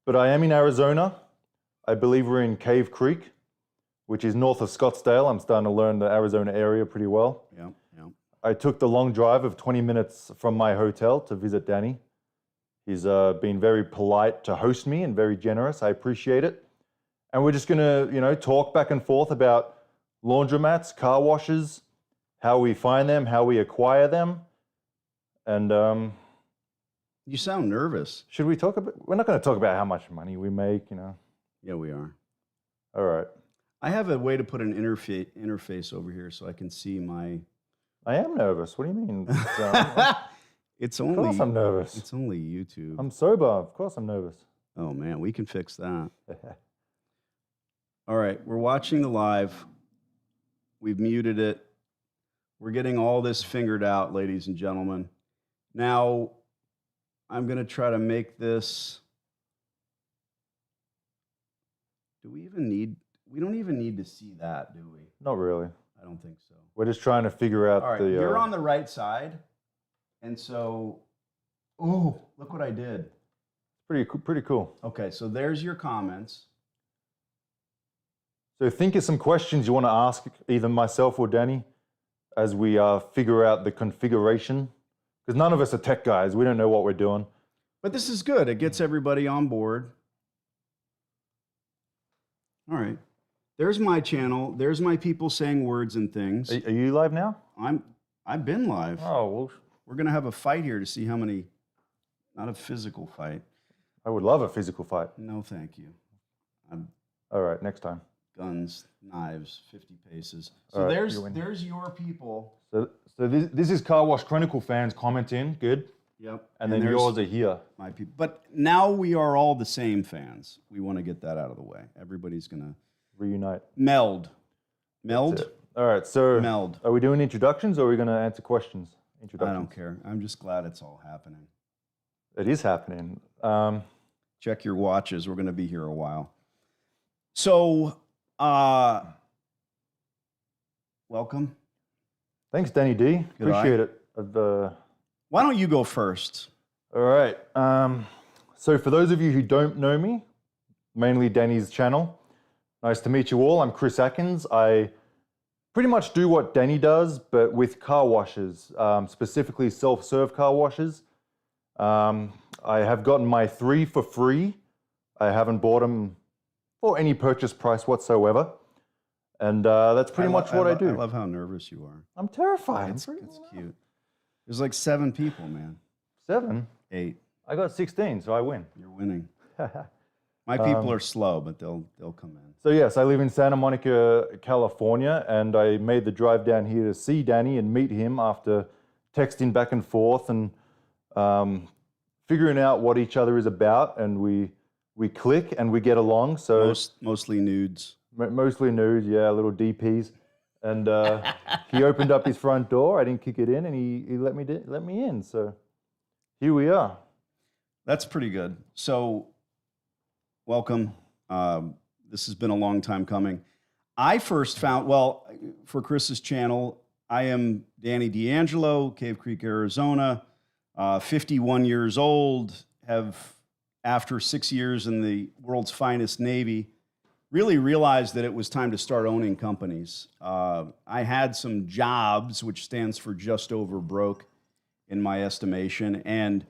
but I am in Arizona. I believe we're in Cave Creek, which is north of Scottsdale. I'm starting to learn the Arizona area pretty well. Yeah, yeah. I took the long drive of 20 minutes from my hotel to visit Danny. He's been very polite to host me and very generous. I appreciate it. And we're just gonna, talk back and forth about laundromats, car washes, how we find them, how we acquire them. And you sound nervous. Should we talk about, we're not gonna talk about how much money we make, Yeah, we are. All right. I have a way to put an interface over here so I can see my... I am nervous. What do you mean? It's only... Of course I'm nervous. It's only YouTube. I'm sober. Of course I'm nervous. Oh, man, we can fix that. All right, we're watching the live. We've muted it. We're getting all this fingered out, ladies and gentlemen. Now, I'm going to try to make this... We don't even need to see that, do we? Not really. I don't think so. We're just trying to figure out all right, you're on the right side. And so, ooh, look what I did. Pretty cool. Okay, so there's your comments. So think of some questions you want to ask either myself or Danny as we figure out the configuration. Because none of us are tech guys. We don't know what we're doing. But this is good. It gets everybody on board. All right. There's my channel. There's my people saying words and things. Are you live now? I've been live. Oh, well. We're going to have a fight here to see how many, not a physical fight. I would love a physical fight. No, thank you. All right, next time. Guns, knives, 50 paces. So right, there's your people. So this is Car Wash Chronicle fans commenting. Good. Yep. And then yours are here. My people. But now we are all the same fans. We want to get that out of the way. Everybody's going to reunite. Meld. Meld? All right, so meld. Are we doing introductions or are we going to answer questions? I don't care. I'm just glad it's all happening. It is happening. Check your watches. We're going to be here a while. So, welcome. Thanks, Danny D. Appreciate it. Why don't you go first? All right. So for those of you who don't know me, mainly Danny's channel, nice to meet you all. I'm Chris Atkins. I pretty much do what Danny does, but with car washes, specifically self-serve car washes. I have gotten my 3 for free. I haven't bought them for any purchase price whatsoever. And that's pretty much what I do. I love how nervous you are. I'm terrified. It's cute. There's like 7 people, man. 7? 8. I got 16, so I win. You're winning. My people are slow, but they'll come in. So yes, I live in Santa Monica, California, and I made the drive down here to see Danny and meet him after texting back and forth and figuring out what each other is about, and we click and we get along. So mostly nudes. Mostly nudes, yeah, little DPs. And he opened up his front door. I didn't kick it in, and he let me in. So here we are. That's pretty good. So welcome. This has been a long time coming. I first found, for Chris's channel, I am Danny D'Angelo, Cave Creek, Arizona, 51 years old, have, after 6 years in the world's finest Navy, really realized that it was time to start owning companies. I had some jobs, which stands for just over broke in my estimation. And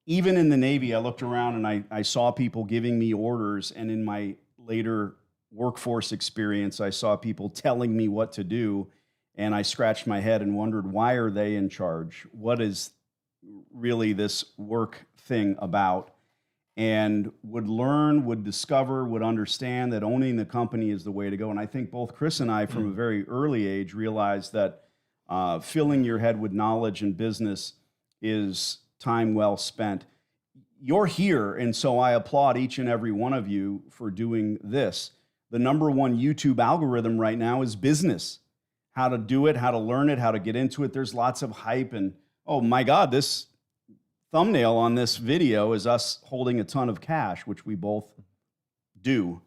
even in the Navy, I looked around and I saw people giving me orders. And in my later workforce experience, I saw people telling me what to do. And I scratched my head and wondered, why are they in charge? What is really this work thing about? And would learn, would discover, would understand that owning the company is the way to go. And I think both Chris and I, from a very early age, realized that filling your head with knowledge and business is time well spent. You're here, and so I applaud each and every one of you for doing this. The #1 YouTube algorithm right now is business. How to do it, how to learn it, how to get into it. There's lots of hype, and oh my God, this thumbnail on this video is us holding a ton of cash, which we both do.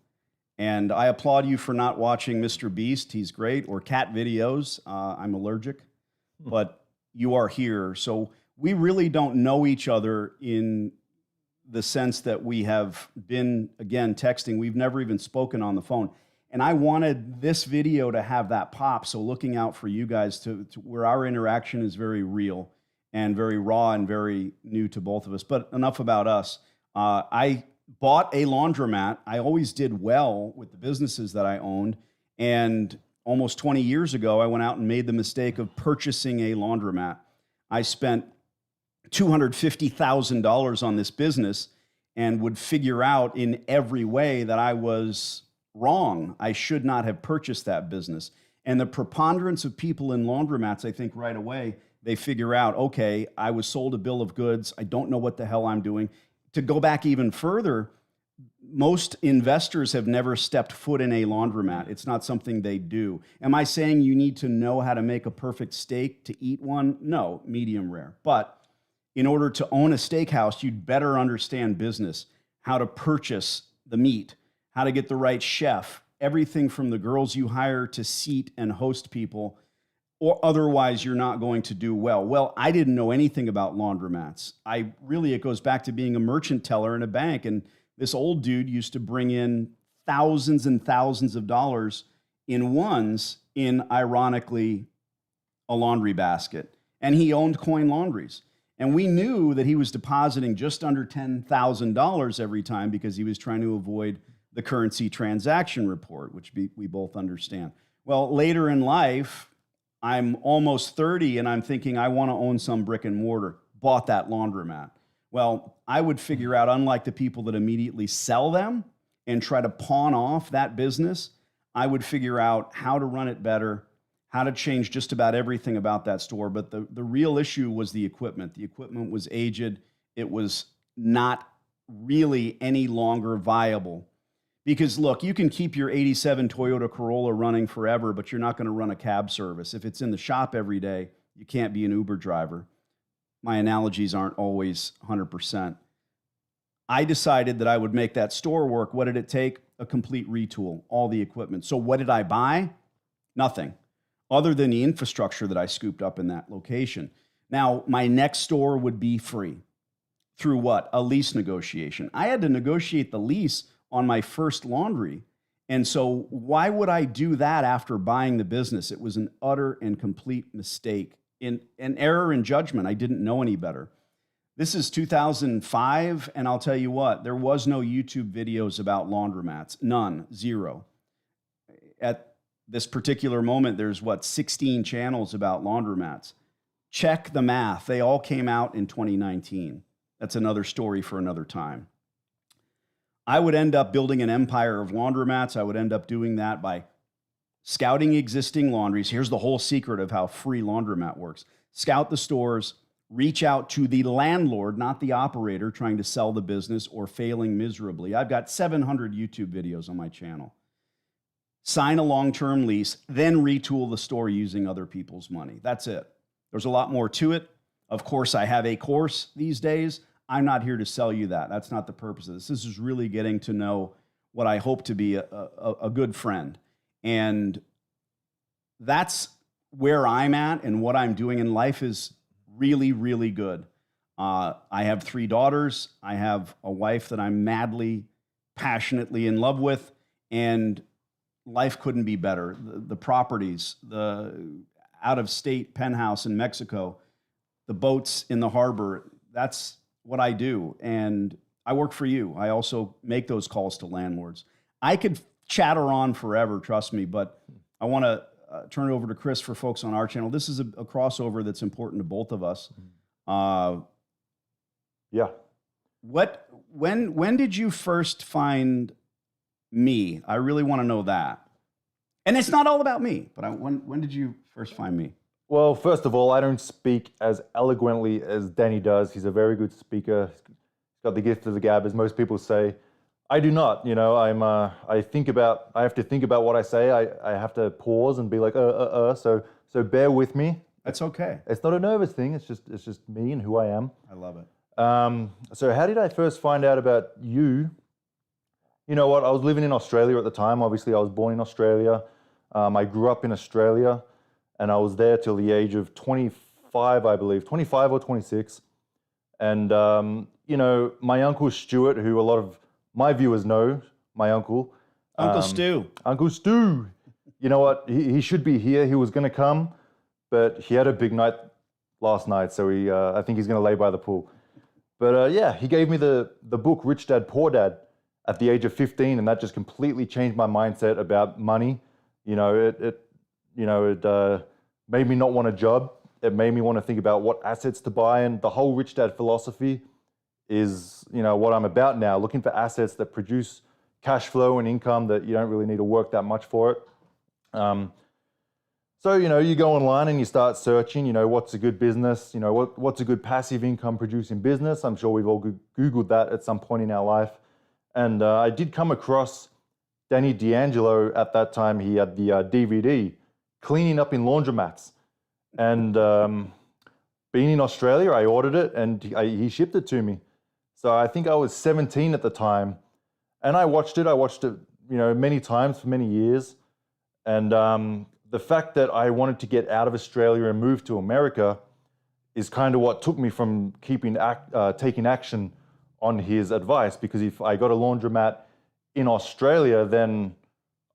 And I applaud you for not watching Mr. Beast. He's great. Or cat videos. I'm allergic. But you are here. So we really don't know each other in the sense that we have been, again, texting. We've never even spoken on the phone. And I wanted this video to have that pop. So looking out for you guys to where our interaction is very real and very raw and very new to both of us. But enough about us. I bought a laundromat. I always did well with the businesses that I owned. And almost 20 years ago, I went out and made the mistake of purchasing a laundromat. I spent $250,000 on this business and would figure out in every way that I was wrong. I should not have purchased that business. And the preponderance of people in laundromats, I think right away, they figure out, okay, I was sold a bill of goods. I don't know what the hell I'm doing. To go back even further, most investors have never stepped foot in a laundromat. It's not something they do. Am I saying you need to know how to make a perfect steak to eat one? No, medium rare. But in order to own a steakhouse, you'd better understand business, how to purchase the meat, how to get the right chef, everything from the girls you hire to seat and host people, or otherwise you're not going to do well. Well, I didn't know anything about laundromats. It goes back to being a merchant teller in a bank. And this old dude used to bring in thousands and thousands of dollars in ones in, ironically, a laundry basket. And he owned coin laundries. And we knew that he was depositing just under $10,000 every time because he was trying to avoid the currency transaction report, which we both understand. Well, later in life, I'm almost 30 and I'm thinking I want to own some brick and mortar. Bought that laundromat. Well, I would figure out, unlike the people that immediately sell them and try to pawn off that business, I would figure out how to run it better, how to change just about everything about that store. But the real issue was the equipment. The equipment was aged. It was not really any longer viable. Because look, you can keep your 87 Toyota Corolla running forever, but you're not going to run a cab service. If it's in the shop every day, you can't be an Uber driver. My analogies aren't always 100%. I decided that I would make that store work. What did it take? A complete retool, all the equipment. So what did I buy? Nothing, other than the infrastructure that I scooped up in that location. Now, my next store would be free. Through what? A lease negotiation. I had to negotiate the lease on my first laundry. And so why would I do that after buying the business? It was an utter and complete mistake, an error in judgment. I didn't know any better. This is 2005, and I'll tell you what, there was no YouTube videos about laundromats. None, zero. At this particular moment, there's 16 channels about laundromats. Check the math. They all came out in 2019. That's another story for another time. I would end up building an empire of laundromats. I would end up doing that by scouting existing laundries. Here's the whole secret of how free laundromat works. Scout the stores, reach out to the landlord, not the operator trying to sell the business or failing miserably. I've got 700 YouTube videos on my channel. Sign a long-term lease, then retool the store using other people's money. That's it. There's a lot more to it. Of course, I have a course these days. I'm not here to sell you that. That's not the purpose of this. This is really getting to know what I hope to be a good friend. And that's where I'm at, and what I'm doing in life is really, really good. I have 3 daughters. I have a wife that I'm madly, passionately in love with, and life couldn't be better. The properties, the out-of-state penthouse in Mexico, the boats in the harbor, that's what I do. And I work for you. I also make those calls to landlords. I could chatter on forever, trust me, but I want to turn it over to Chris for folks on our channel. This is a crossover that's important to both of us. Yeah. When did you first find me? I really want to know that. And it's not all about me, but when did you first find me? Well, first of all, I don't speak as eloquently as Danny does. He's a very good speaker. He's got the gift of the gab, as most people say. I do not. I have to think about what I say. I have to pause and be like, So bear with me. That's okay. It's not a nervous thing. It's just me and who I am. I love it. So how did I first find out about you? You know what? I was living in Australia at the time. Obviously, I was born in Australia. I grew up in Australia. And I was there till the age of 25, I believe, 25 or 26. And my uncle Stuart, who a lot of my viewers know, my uncle. Uncle Stu. Uncle Stu. You know what? He should be here. He was going to come, but he had a big night last night, so I think he's going to lay by the pool. But yeah, he gave me the book Rich Dad Poor Dad at the age of 15, and that just completely changed my mindset about money. It made me not want a job. It made me want to think about what assets to buy, and the whole Rich Dad philosophy is, what I'm about now, looking for assets that produce cash flow and income that you don't really need to work that much for it. So, you go online and you start searching, what's a good business, what's a good passive income producing business. I'm sure we've all Googled that at some point in our life. And I did come across Danny D'Angelo at that time. He had the DVD, Cleaning Up in Laundromats. And being in Australia, I ordered it and he shipped it to me. So I think I was 17 at the time. And I watched it, many times for many years. And the fact that I wanted to get out of Australia and move to America is kind of what took me from taking action on his advice. Because if I got a laundromat in Australia, then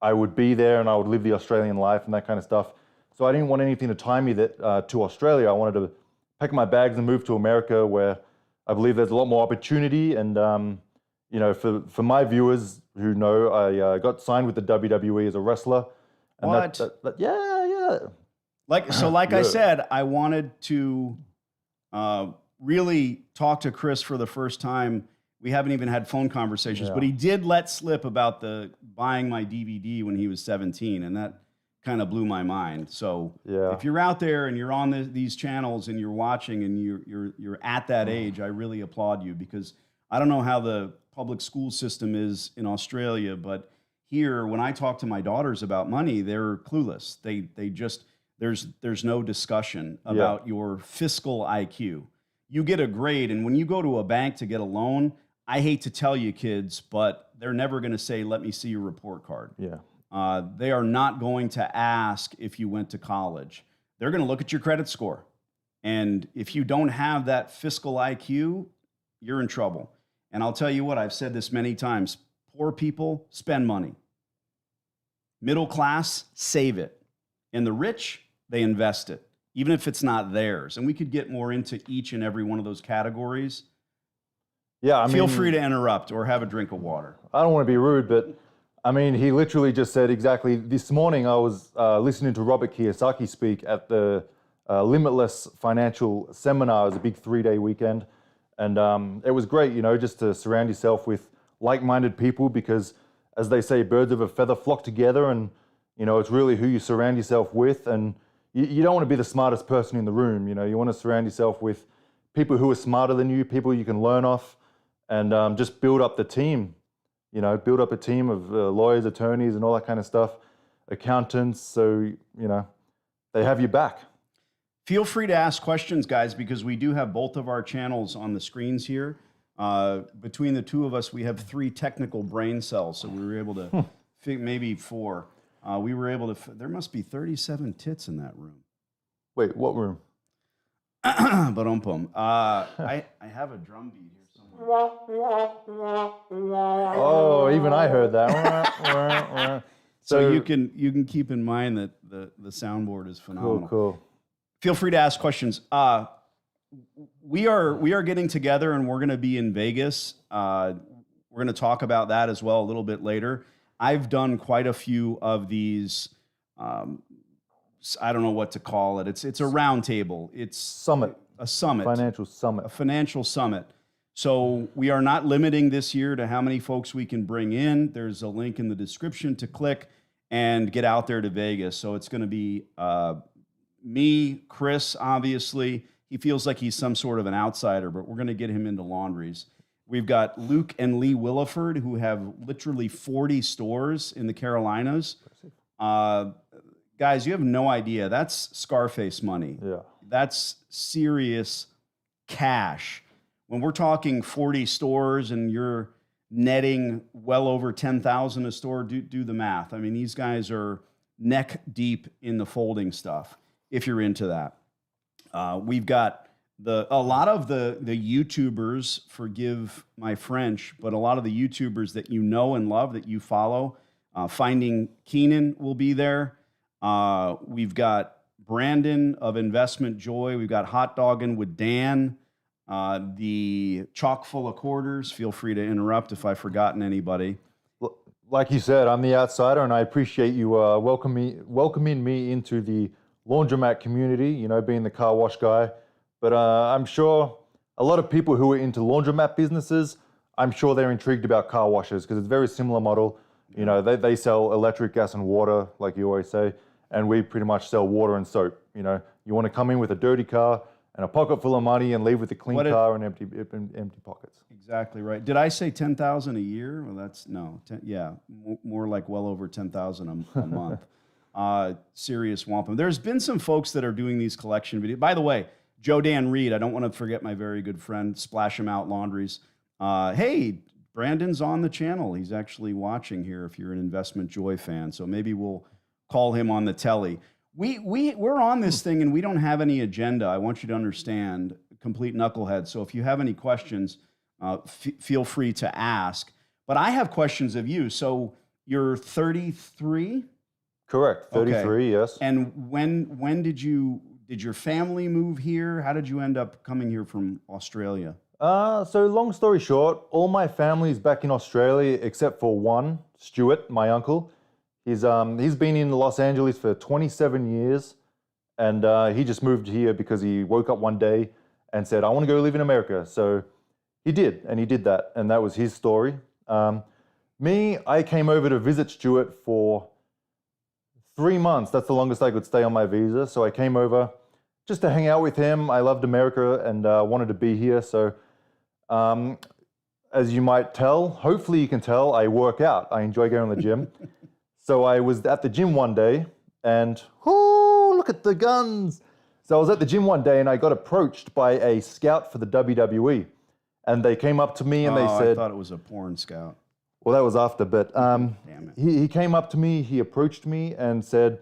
I would be there and I would live the Australian life and that kind of stuff. So I didn't want anything to tie me to Australia. I wanted to pack my bags and move to America, where I believe there's a lot more opportunity. And for my viewers who know, I got signed with the WWE as a wrestler. And what? Yeah. Like I said, I wanted to really talk to Chris for the first time. We haven't even had phone conversations, but he did let slip about the buying my DVD when he was 17, and that kind of blew my mind. So if you're out there and you're on these channels and you're watching and you're at that age, I really applaud you, because I don't know how the public school system is in Australia, but here, when I talk to my daughters about money, they're clueless. They just, there's no discussion about your fiscal IQ. You get a grade, and when you go to a bank to get a loan, I hate to tell you, kids, but they're never going to say, "Let me see your report card." Yeah. They are not going to ask if you went to college. They're going to look at your credit score. And if you don't have that fiscal IQ, you're in trouble. And I'll tell you what, I've said this many times. Poor people spend money. Middle class, save it. And the rich, they invest it, even if it's not theirs. And we could get more into each and every one of those categories. Yeah, Feel free to interrupt or have a drink of water. I don't want to be rude, but he literally just said exactly. This morning I was listening to Robert Kiyosaki speak at the Limitless Financial Seminar. It was a big 3-day weekend. And it was great, just to surround yourself with like-minded people, because as they say, birds of a feather flock together, and, it's really who you surround yourself with. And you don't want to be the smartest person in the room. You want to surround yourself with people who are smarter than you, people you can learn off, and just build up the team. Build up a team of lawyers, attorneys, and all that kind of stuff, accountants, so, they have your back. Feel free to ask questions, guys, because we do have both of our channels on the screens here. Between the two of us, we have 3 technical brain cells, so we were able to, maybe 4. We were able to, there must be 37 tits in that room. Wait, what room? Ba-dum-pum. I have a drum beat here somewhere. Oh, even I heard that. So you can keep in mind that the soundboard is phenomenal. Cool. Feel free to ask questions. We are getting together, and we're going to be in Vegas. We're going to talk about that as well a little bit later. I've done quite a few of these. I don't know what to call it. It's a round table. It's a summit, a financial summit. So we are not limiting this year to how many folks we can bring in. There's a link in the description to click and get out there to Vegas. So it's going to be me, Chris, obviously. He feels like he's some sort of an outsider, but we're going to get him into laundries. We've got Luke and Lee Williford, who have literally 40 stores in the Carolinas. Guys, you have no idea. That's Scarface money. Yeah. That's serious cash. When we're talking 40 stores and you're netting well over 10,000 a store, do the math. These guys are neck deep in the folding stuff, if you're into that. We've got a lot of the YouTubers, forgive my French, but a lot of the YouTubers that you know and love that you follow, Finding Keenan will be there. We've got Brandon of Investment Joy. We've got Hot Doggin' with Dan. The Chock full of quarters. Feel free to interrupt if I've forgotten anybody. Like you said, I'm the outsider, and I appreciate you welcoming me into the laundromat community, you know, being the car wash guy. But I'm sure a lot of people who are into laundromat businesses, I'm sure they're intrigued about car washes because it's a very similar model. You know, they sell electric, gas, and water, like you always say, and we pretty much sell water and soap. You know, you want to come in with a dirty car and a pocket full of money and leave with a clean car and empty pockets. Exactly right. Did I say 10,000 a year? Well, that's no. More like well over 10,000 a month. Serious wampum. There's been some folks that are doing these collection videos. By the way, Joe Dan Reed. I don't want to forget my very good friend Splash 'Em Out Laundries. Hey, Brandon's on the channel. He's actually watching here. If you're an Investment Joy fan, so maybe we'll call him on the telly. We're on this thing and we don't have any agenda. I want you to understand, complete knucklehead. So if you have any questions, feel free to ask. But I have questions of you. So you're 33? Correct, 33, okay. Yes. And when did your family move here? How did you end up coming here from Australia? So long story short, all my family's back in Australia except for one, Stuart, my uncle. He's been in Los Angeles for 27 years, and he just moved here because he woke up one day and said, I want to go live in America. So he did, and he did that, and that was his story. I came over to visit Stuart for 3 months. That's the longest I could stay on my visa. So I came over just to hang out with him. I loved America and wanted to be here. So as you might tell, hopefully you can tell, I work out. I enjoy going to the gym. So I was at the gym one day and, oh, look at the guns. So I was at the gym one day and I got approached by a scout for the WWE. And they came up to me and they said... I thought it was a porn scout. Well, that was after, but Damn it. he came up to me, he approached me and said,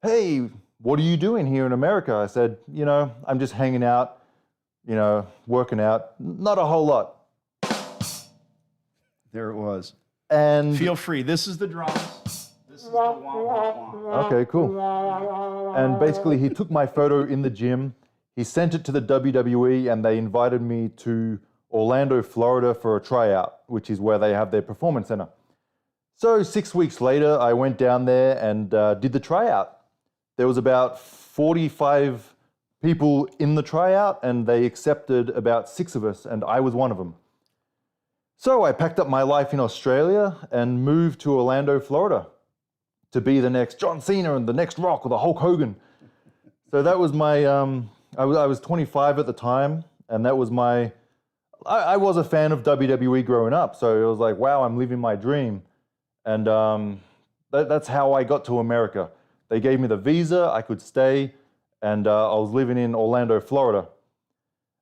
hey, what are you doing here in America? I said, you know, I'm just hanging out, you know, working out. Not a whole lot. There it was. And feel free. This is the drums. This is the wah, wah, wah. Okay, cool. And basically he took my photo in the gym. He sent it to the WWE and they invited me to Orlando, Florida for a tryout, which is where they have their performance center. So 6 weeks later, I went down there and did the tryout. There was about 45 people in the tryout and they accepted about 6 of us and I was one of them. So I packed up my life in Australia and moved to Orlando, Florida to be the next John Cena and the next Rock or the Hulk Hogan. So that was my, I was 25 at the time and that was my, I was a fan of WWE growing up. So it was like, wow, I'm living my dream. And that's how I got to America. They gave me the visa, I could stay, and I was living in Orlando, Florida.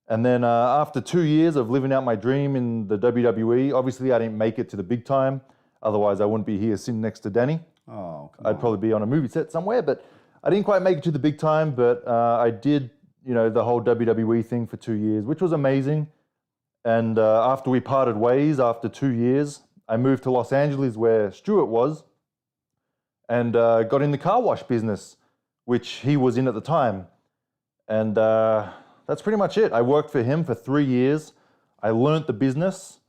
And then after 2 years of living out my dream in the WWE, obviously I didn't make it to the big time. Otherwise I wouldn't be here sitting next to Danny. Oh, come I'd probably be on a movie set somewhere, but I didn't quite make it to the big time, but I did, you know, the whole WWE thing for 2 years, which was amazing. And after we parted ways, after 2 years, I moved to Los Angeles where Stuart was and got in the car wash business, which he was in at the time. And that's pretty much it. I worked for him for 3 years. I learned the business.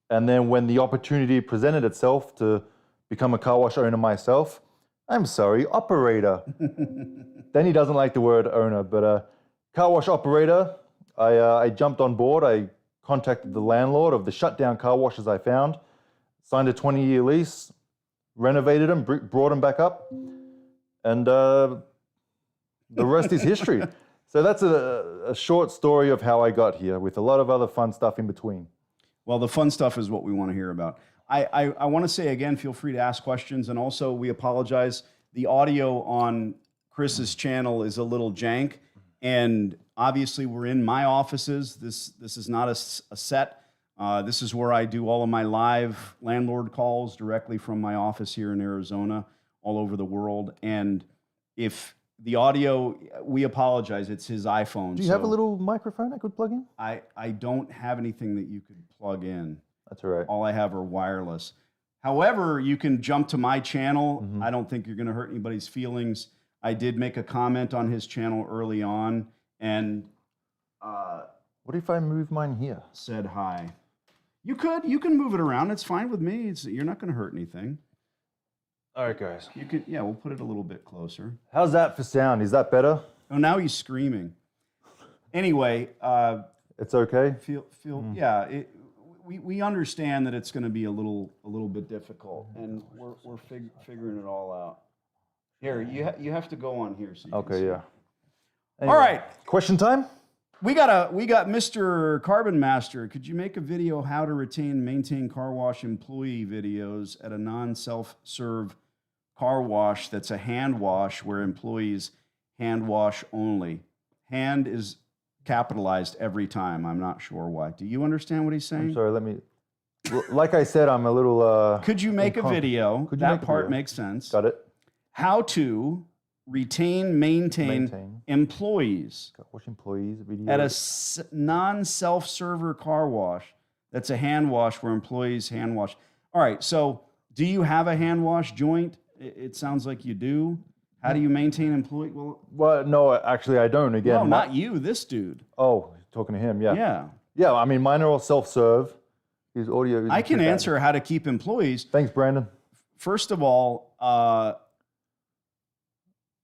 And then when the opportunity presented itself to become a car wash owner myself, I'm sorry, operator. Then he doesn't like the word owner, but car wash operator, I jumped on board. I contacted the landlord of the shutdown car washes I found, signed a 20-year lease, renovated them, brought them back up, and the rest is history. So that's a short story of how I got here with a lot of other fun stuff in between. Well, the fun stuff is what we want to hear about. I want to say again, feel free to ask questions. And also we apologize. The audio on Chris's channel is a little jank. And obviously we're in my offices. This is not a set. This is where I do all of my live landlord calls directly from my office here in Arizona, all over the world. And if The audio, we apologize. It's his iPhone. Do you have a little microphone I could plug in? I don't have anything that you could plug in. That's all right. All I have are wireless. However, you can jump to my channel. I don't think you're going to hurt anybody's feelings. I did make a comment on his channel early on and What if I move mine here? said hi. You can move it around. It's fine with me. You're not going to hurt anything. All right, guys. You could, yeah, we'll put it a little bit closer. How's that for sound? Is that better? Oh, now he's screaming. Anyway, It's okay? yeah. We understand that it's going to be a little bit difficult, and we're figuring it all out. Here, you have to go on here. So you can Okay, see. yeah. All right. Question time? We got Mr. Carbon Master. Could you make a video how to retain and maintain car wash employee videos at a non-self-serve car wash that's a hand wash where employees hand wash only? Hand is capitalized every time. I'm not sure why. Do you understand what he's saying? I'm sorry, let me... Like I said, I'm a little... Could you make a video? Could you make That a part video? makes sense. Got it. How to retain, maintain employees Wash employees video. at a non-self-server car wash that's a hand wash where employees hand wash. All right, so do you have a hand wash joint? It sounds like you do. How do you maintain employee? Well, no, actually, I don't. Again, no, not you, this dude. Oh, talking to him, yeah. Yeah. Yeah, I mean, mine are all self-serve. His audio is... I can answer how to keep employees. Thanks, Brandon. First of all,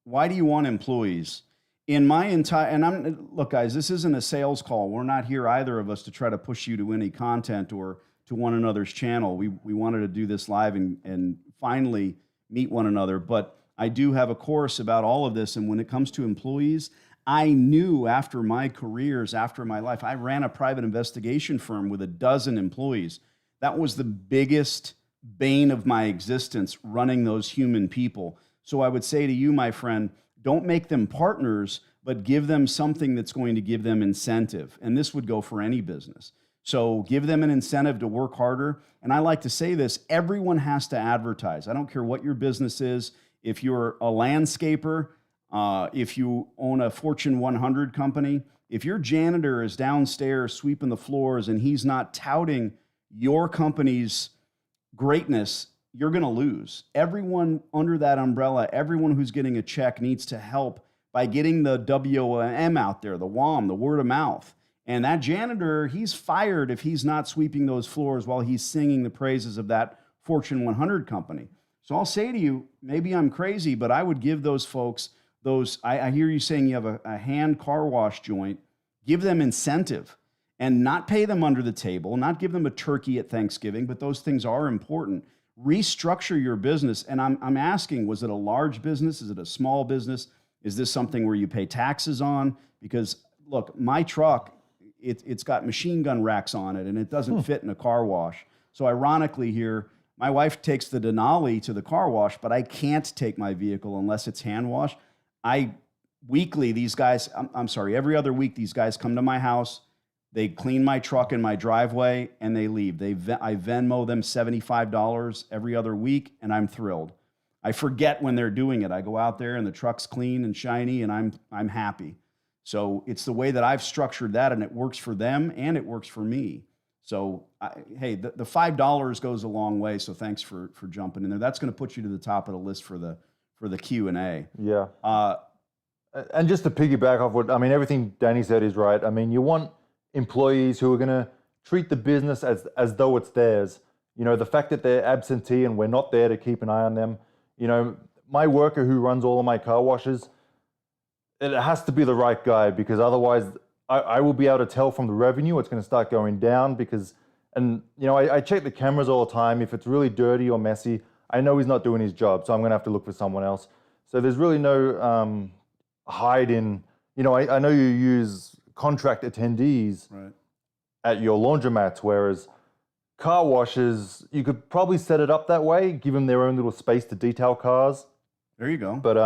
why do you want employees? In my entire, and look, guys, this isn't a sales call. We're not here, either of us, to try to push you to any content or to one another's channel. We wanted to do this live and finally meet one another. But I do have a course about all of this. And when it comes to employees, I knew after my careers, after my life, I ran a private investigation firm with 12 employees. That was the biggest bane of my existence, running those human people. So I would say to you, my friend, don't make them partners, but give them something that's going to give them incentive. And this would go for any business. So give them an incentive to work harder. And I like to say this, everyone has to advertise. I don't care what your business is. If you're a landscaper, if you own a Fortune 100 company, if your janitor is downstairs sweeping the floors and he's not touting your company's greatness, you're going to lose. Everyone under that umbrella, everyone who's getting a check needs to help by getting the WOM out there, the WOM, the word of mouth. And that janitor, he's fired if he's not sweeping those floors while he's singing the praises of that Fortune 100 company. So I'll say to you, maybe I'm crazy, but I would give those folks those, I hear you saying you have a hand car wash joint, give them incentive and not pay them under the table, not give them a turkey at Thanksgiving, but those things are important. Restructure your business. And I'm asking, was it a large business? Is it a small business? Is this something where you pay taxes on? Because look, my truck, it's got machine gun racks on it and it doesn't fit in a car wash. So ironically here, my wife takes the Denali to the car wash, but I can't take my vehicle unless it's hand wash. Weekly, these guys, I'm sorry, every other week, these guys come to my house. They clean my truck in my driveway and they leave. I Venmo them $75 every other week and I'm thrilled. I forget when they're doing it. I go out there and the truck's clean and shiny and I'm happy. So it's the way that I've structured that and it works for them and it works for me. So hey, the $5 goes a long way. So thanks for jumping in there. That's going to put you to the top of the list for the Q&A. Yeah. And just to piggyback off what, I mean, everything Danny said is right. I mean, you want employees who are going to treat the business as though it's theirs. You know, the fact that they're absentee and we're not there to keep an eye on them. You know, my worker who runs all of my car washes, it has to be the right guy because otherwise I will be able to tell from the revenue it's going to start going down because, and you know, I check the cameras all the time. If it's really dirty or messy, I know he's not doing his job, so I'm going to have to look for someone else. So there's really no hide in, you know, I know you use contract attendees Right. at your laundromats, whereas car washes, you could probably set it up that way, give them their own little space to detail cars. There you go. But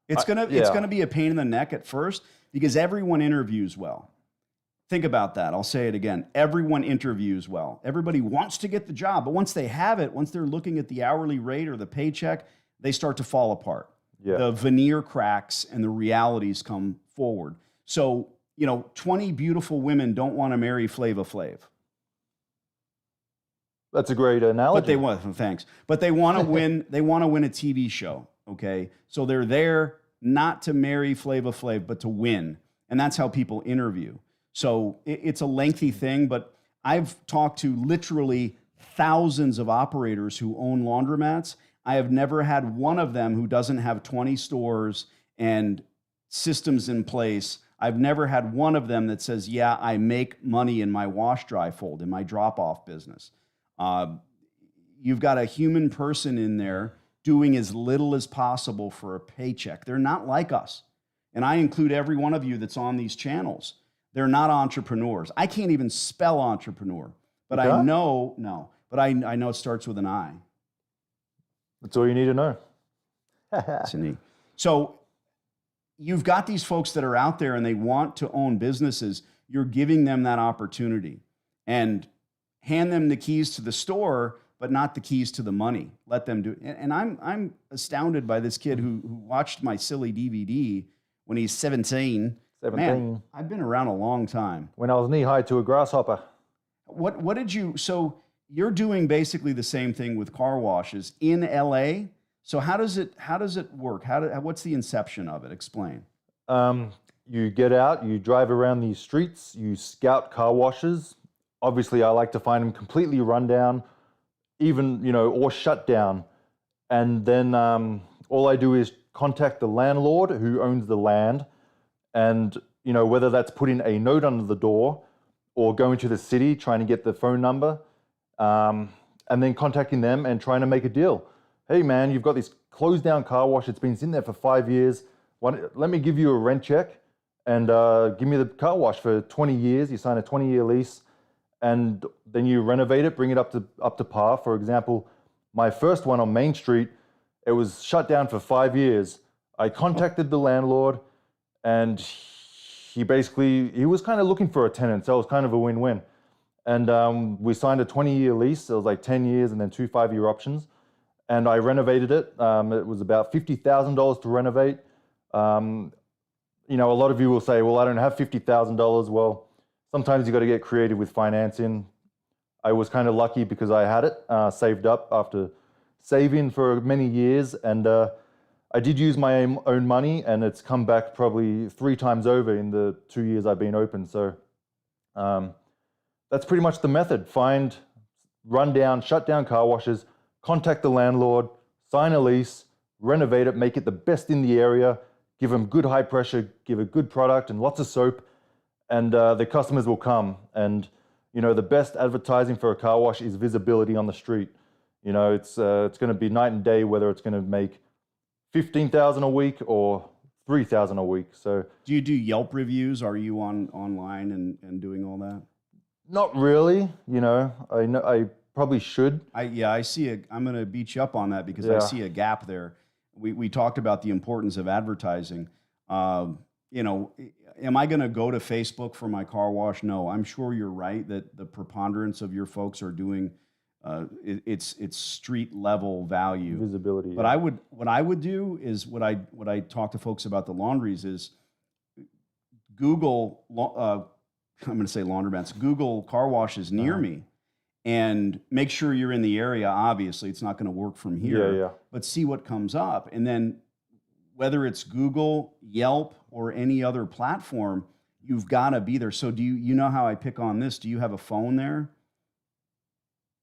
it's gonna be a pain in the neck at first because everyone interviews well. Think about that. I'll say it again. Everyone interviews well. Everybody wants to get the job, but once they have it, once they're looking at the hourly rate or the paycheck, they start to fall apart. Yeah. the veneer cracks and the realities come forward. So, 20 beautiful women don't want to marry Flava Flav. That's a great analogy. But they want, thanks. But they want to win. They want to win a TV show. Okay, so they're there not to marry Flava Flav, but to win, and that's how people interview. So it's a lengthy thing, but I've talked to literally thousands of operators who own laundromats. I have never had one of them who doesn't have 20 stores and systems in place. I've never had one of them that says, yeah, I make money in my wash dry fold, in my drop off business. You've got a human person in there doing as little as possible for a paycheck. They're not like us. And I include every one of you that's on these channels. They're not entrepreneurs. I can't even spell entrepreneur, but I know, I know it starts with an I. That's all you need to know. So you've got these folks that are out there and they want to own businesses. You're giving them that opportunity, and hand them the keys to the store, but not the keys to the money. Let them do it. And I'm astounded by this kid who watched my silly DVD when he's 17. Man, I've been around a long time. When I was knee-high to a grasshopper. What did you, so you're doing basically the same thing with car washes in LA. So how does it work? What's the inception of it? Explain. You get out, you drive around these streets, you scout car washes. Obviously, I like to find them completely run down, even, or shut down. And then all I do is contact the landlord who owns the land. And, whether that's putting a note under the door or going to the city, trying to get the phone number, and then contacting them and trying to make a deal. Hey, man, you've got this closed down car wash. It's been sitting there for 5 years. Let me give you a rent check and give me the car wash for 20 years. You sign a 20-year lease. And then you renovate it, bring it up to par. For example, my first one on Main Street, it was shut down for 5 years. I contacted the landlord, and he was kind of looking for a tenant, so it was kind of a win-win. And we signed a 20-year lease. It was like 10 years and then 2 5-year options. And I renovated it. It was about $50,000 to renovate. A lot of you will say, well, I don't have $50,000. Well, sometimes you got to get creative with financing. I was kind of lucky because I had it saved up after saving for many years. And I did use my own money, and it's come back probably 3 times over in the 2 years I've been open. So that's pretty much the method. Find, run down, shut down car washes, contact the landlord, sign a lease, renovate it, make it the best in the area, give them good high pressure, give a good product and lots of soap, and the customers will come. And the best advertising for a car wash is visibility on the street. It's going to be night and day whether it's going to make $15,000 a week or $3,000 a week. So, do you do Yelp reviews? Are you online and doing all that? Not really. I probably should. I see I'm going to beat you up on that because I see a gap there. We talked about the importance of advertising. Am I going to go to Facebook for my car wash? No, I'm sure you're right that the preponderance of your folks are doing it's street level value visibility. But what I would do is what I talk to folks about the laundries is Google. I'm going to say laundromats. Google car washes near me, and make sure you're in the area. Obviously, it's not going to work from here. But see what comes up, and then whether it's Google, Yelp, or any other platform, you've got to be there. So do you know how I pick on this? Do you have a phone there?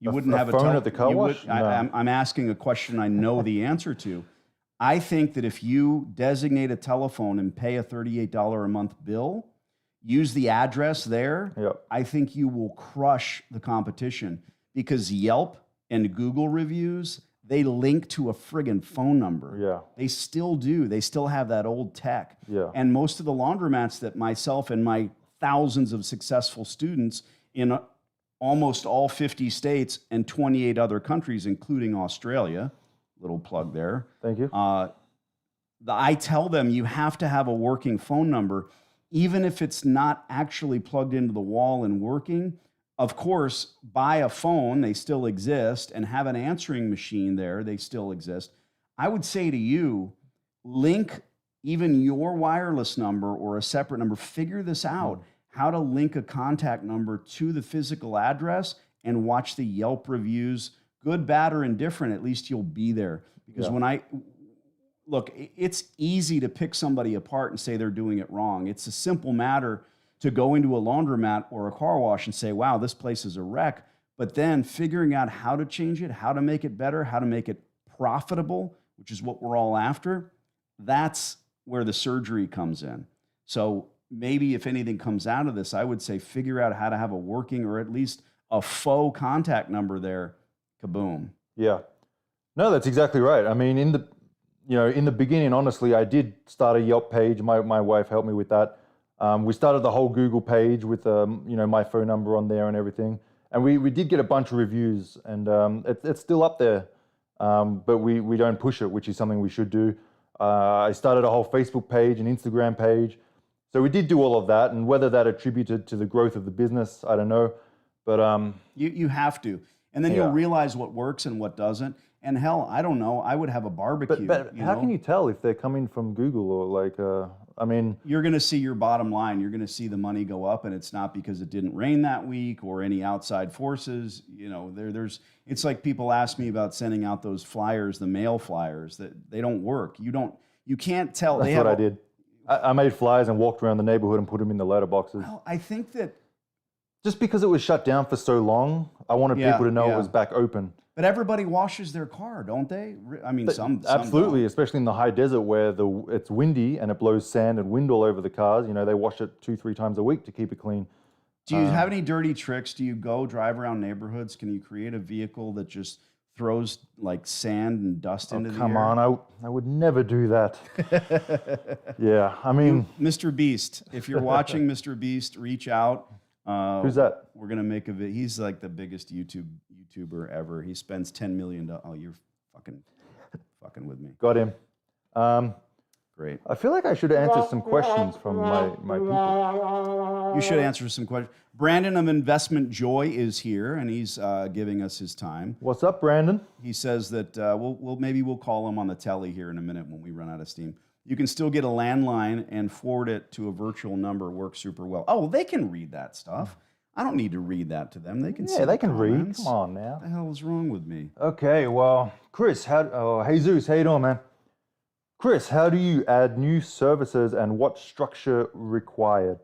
You wouldn't have a phone at the car wash? No. I'm asking a question I know the answer to. I think that if you designate a telephone and pay a $38 a month bill, use the address there, I think you will crush the competition, because Yelp and Google reviews, they link to a friggin' phone number. They still do. They still have that old tech. And most of the laundromats that myself and my thousands of successful students in almost all 50 states and 28 other countries, including Australia, little plug there. Thank you. I tell them you have to have a working phone number, even if it's not actually plugged into the wall and working. Of course, buy a phone, they still exist, and have an answering machine there, they still exist. I would say to you, link even your wireless number or a separate number. Figure this out, how to link a contact number to the physical address and watch the Yelp reviews, good, bad, or indifferent. At least you'll be there. Because look, it's easy to pick somebody apart and say they're doing it wrong. It's a simple matter to go into a laundromat or a car wash and say, wow, this place is a wreck. But then figuring out how to change it, how to make it better, how to make it profitable, which is what we're all after, that's where the surgery comes in. So maybe if anything comes out of this, I would say figure out how to have a working or at least a faux contact number there. Kaboom. Yeah. No, that's exactly right. I mean, in the beginning, honestly, I did start a Yelp page. My wife helped me with that. We started the whole Google page with my phone number on there and everything. And we did get a bunch of reviews, and it's still up there, but we don't push it, which is something we should do. I started a whole Facebook page and Instagram page. So we did do all of that, and whether that attributed to the growth of the business, I don't know. But you have to. And then you'll realize what works and what doesn't. And hell, I don't know, I would have a barbecue. But how can you tell if they're coming from Google or you're going to see your bottom line. You're going to see the money go up, and it's not because it didn't rain that week or any outside forces. It's like people ask me about sending out those flyers, the mail flyers, that they don't work. You can't tell. That's what I did. I made flyers and walked around the neighborhood and put them in the letterboxes. Well, I think that just because it was shut down for so long, I wanted people to know it was back open. But everybody washes their car, don't they? I mean, some absolutely, don't. Especially in the high desert where it's windy and it blows sand and wind all over the cars. They wash it 2-3 times a week to keep it clean. Do you have any dirty tricks? Do you go drive around neighborhoods? Can you create a vehicle that just throws like sand and dust into the air? Come on, I would never do that. Yeah, I mean, Mr. Beast, if you're watching Mr. Beast, reach out. Who's that? We're gonna make a video. He's like the biggest YouTuber ever. He spends $10 million. Oh, you're fucking with me. Got him. Great. I feel like I should answer some questions from my people. You should answer some questions. Brandon of Investment Joy is here, and he's giving us his time. What's up, Brandon? He says that we'll call him on the telly here in a minute when we run out of steam. You can still get a landline and forward it to a virtual number. Works super well. Oh, they can read that stuff. I don't need to read that to them. They can see they can comments. read. Come on now. What the hell is wrong with me? Okay, well, Chris, Jesus, how you doing, man? Chris, how do you add new services and what structure required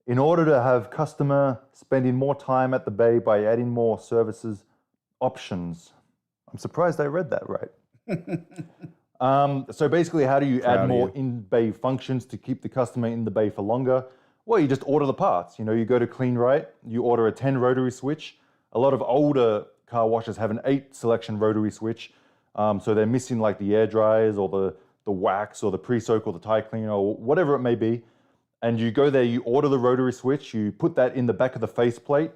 in order to have customer spending more time at the bay by adding more services options? I'm surprised I read that right. So basically, how do you add more in-bay functions to keep the customer in the bay for longer? Well, you just order the parts. You go to Clean Right, you order a 10 rotary switch. A lot of older car washes have an 8 selection rotary switch. So they're missing like the air dryers or the wax or the pre-soak or the tire cleaner or whatever it may be. And you go there, you order the rotary switch, you put that in the back of the faceplate.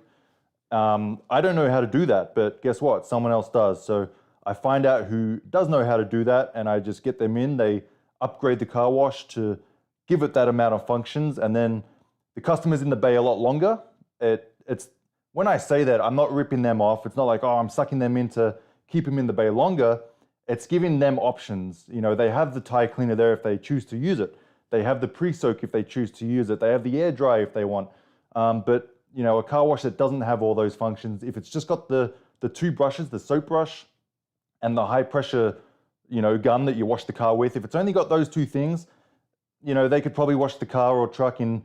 I don't know how to do that, but guess what? Someone else does. So I find out who does know how to do that, and I just get them in. They upgrade the car wash to give it that amount of functions, and then the customer's in the bay a lot longer. It's when I say that, I'm not ripping them off. It's not like, oh, I'm sucking them in to keep them in the bay longer. It's giving them options. They have the tire cleaner there if they choose to use it. They have the pre-soak if they choose to use it. They have the air dry if they want. But a car wash that doesn't have all those functions, if it's just got the 2 brushes, the soap brush and the high pressure, gun that you wash the car with, if it's only got those 2 things, they could probably wash the car or truck in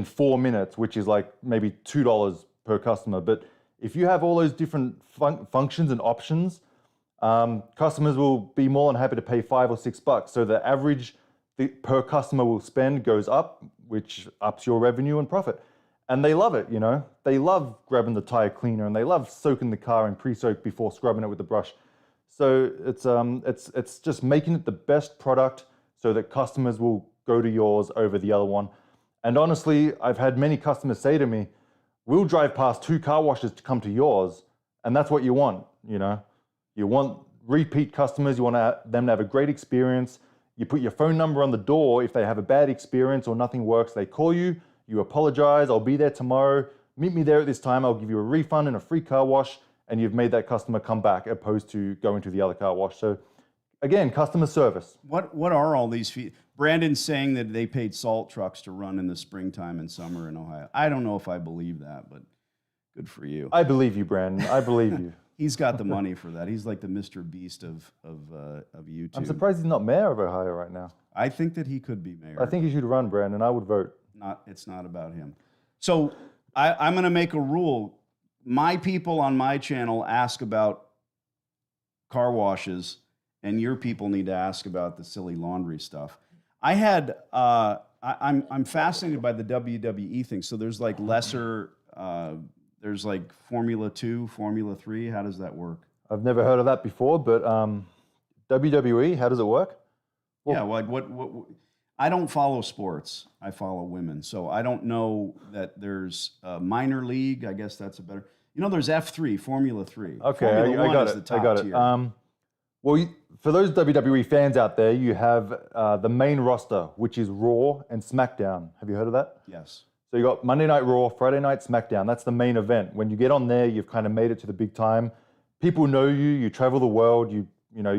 4 minutes, which is like maybe $2 per customer. But if you have all those different functions and options, customers will be more than happy to pay $5 or $6. So the average per customer will spend goes up, which ups your revenue and profit. And they love it, They love grabbing the tire cleaner and they love soaking the car in pre-soak before scrubbing it with the brush. So it's just making it the best product so that customers will go to yours over the other one. And honestly, I've had many customers say to me, we'll drive past 2 car washes to come to yours. And that's what you want, You want repeat customers. You want them to have a great experience. You put your phone number on the door. If they have a bad experience or nothing works, they call you. You apologize. I'll be there tomorrow. Meet me there at this time. I'll give you a refund and a free car wash. And you've made that customer come back opposed to going to the other car wash. So again, customer service. What are all these fees? Brandon's saying that they paid salt trucks to run in the springtime and summer in Ohio. I don't know if I believe that, but good for you. I believe you, Brandon. I believe you. He's got the money for that. He's like the Mr. Beast of YouTube. I'm surprised he's not mayor of Ohio right now. I think that he could be mayor. I think he should run, Brandon. I would vote. It's not about him. So I'm going to make a rule. My people on my channel ask about car washes, and your people need to ask about the silly laundry stuff. I'm fascinated by the WWE thing. So there's like lesser, there's like Formula 2, Formula 3. How does that work? I've never heard of that before, but WWE, how does it work? Well, yeah, like what I don't follow sports. I follow women. So I don't know that there's a minor league. I guess that's a better. There's F3, Formula 3. Okay, Formula I got it. I got it. Well, for those WWE fans out there, you have the main roster, which is Raw and SmackDown. Have you heard of that? Yes. So you got Monday Night Raw, Friday Night SmackDown. That's the main event. When you get on there, you've kind of made it to the big time. People know you. You travel the world. You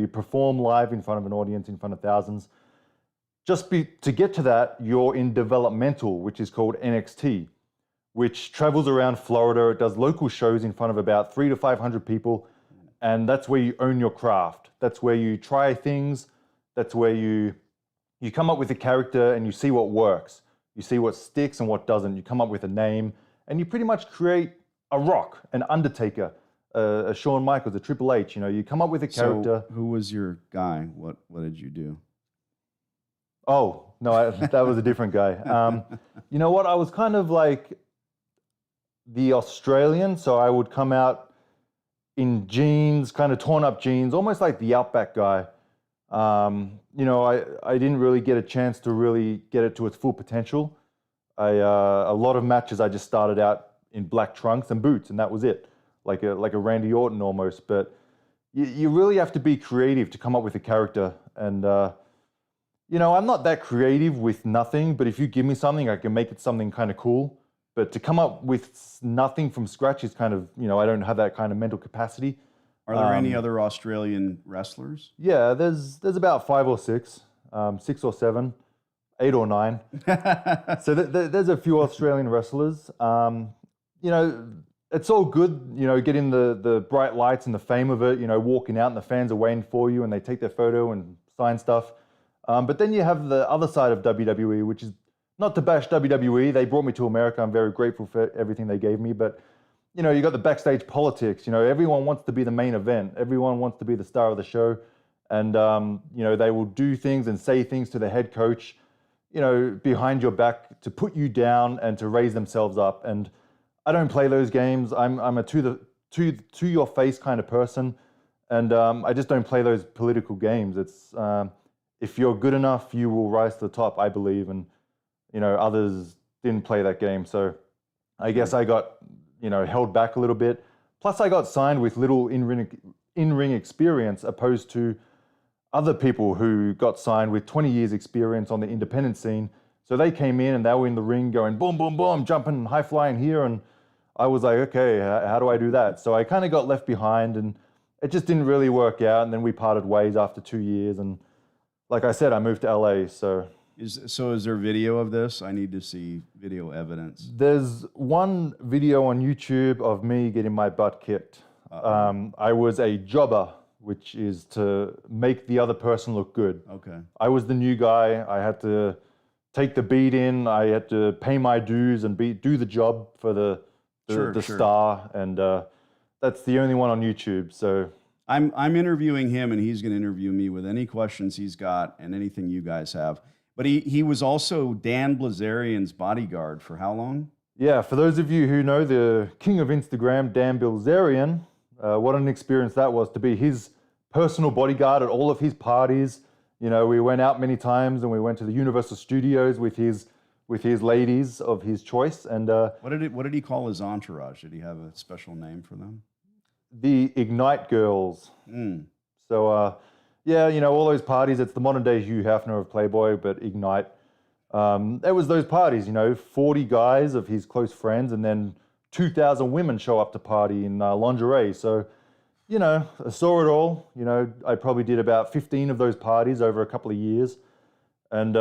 perform live in front of an audience, in front of thousands. To get to that, you're in developmental, which is called NXT, which travels around Florida. It does local shows in front of about 300 to 500 people. And that's where you own your craft. That's where you try things. That's where you come up with a character and you see what works. You see what sticks and what doesn't. You come up with a name and you pretty much create a Rock, an Undertaker, a Shawn Michaels, a Triple H. You come up with a character. So who was your guy? What did you do? Oh, no, that was a different guy. You know what? I was kind of like the Australian. So I would come out in jeans, kind of torn up jeans, almost like the Outback guy. I didn't really get a chance to really get it to its full potential. A lot of matches I just started out in black trunks and boots, and that was it, like a Randy Orton almost. But you really have to be creative to come up with a character. And I'm not that creative with nothing, but if you give me something, I can make it something kind of cool. But to come up with nothing from scratch is kind of, I don't have that kind of mental capacity. Are there any other Australian wrestlers? Yeah, there's about 5 or 6, 6 or 7, 8 or 9. So there's a few Australian wrestlers. It's all good, getting the bright lights and the fame of it, walking out and the fans are waiting for you and they take their photo and sign stuff. But then you have the other side of WWE, which is not to bash WWE. They brought me to America. I'm very grateful for everything they gave me. But, you got the backstage politics. Everyone wants to be the main event. Everyone wants to be the star of the show. And, they will do things and say things to the head coach, behind your back to put you down and to raise themselves up. And I don't play those games. I'm a to your face kind of person. And I just don't play those political games. It's if you're good enough, you will rise to the top, I believe. And, others didn't play that game. So I guess I got, held back a little bit. Plus I got signed with little in-ring experience opposed to other people who got signed with 20 years experience on the independent scene. So they came in and they were in the ring going boom, boom, boom, jumping, high flying here. And I was like, okay, how do I do that? So I kind of got left behind and it just didn't really work out. And then we parted ways after 2 years. And like I said, I moved to LA. So is there video of this? I need to see video evidence. There's one video on YouTube of me getting my butt kicked. I was a jobber, which is to make the other person look good. Okay. I was the new guy. I had to take the beat in. I had to pay my dues and do the job for the Sure. star. And that's the only one on YouTube. So I'm interviewing him, and he's going to interview me with any questions he's got and anything you guys have. But he was also Dan Blazarian's bodyguard for how long? Yeah, for those of you who know the king of Instagram, Dan Bilzerian, what an experience that was to be his personal bodyguard at all of his parties. We went out many times and we went to the Universal Studios with his ladies of his choice. And what did he call his entourage? Did he have a special name for them? The Ignite Girls. So all those parties. It's the modern day Hugh Hefner of Playboy, but Ignite. It was those parties, 40 guys of his close friends, and then 2,000 women show up to party in lingerie. So, you know, I saw it all. You know, I probably did about 15 of those parties over a couple of years. And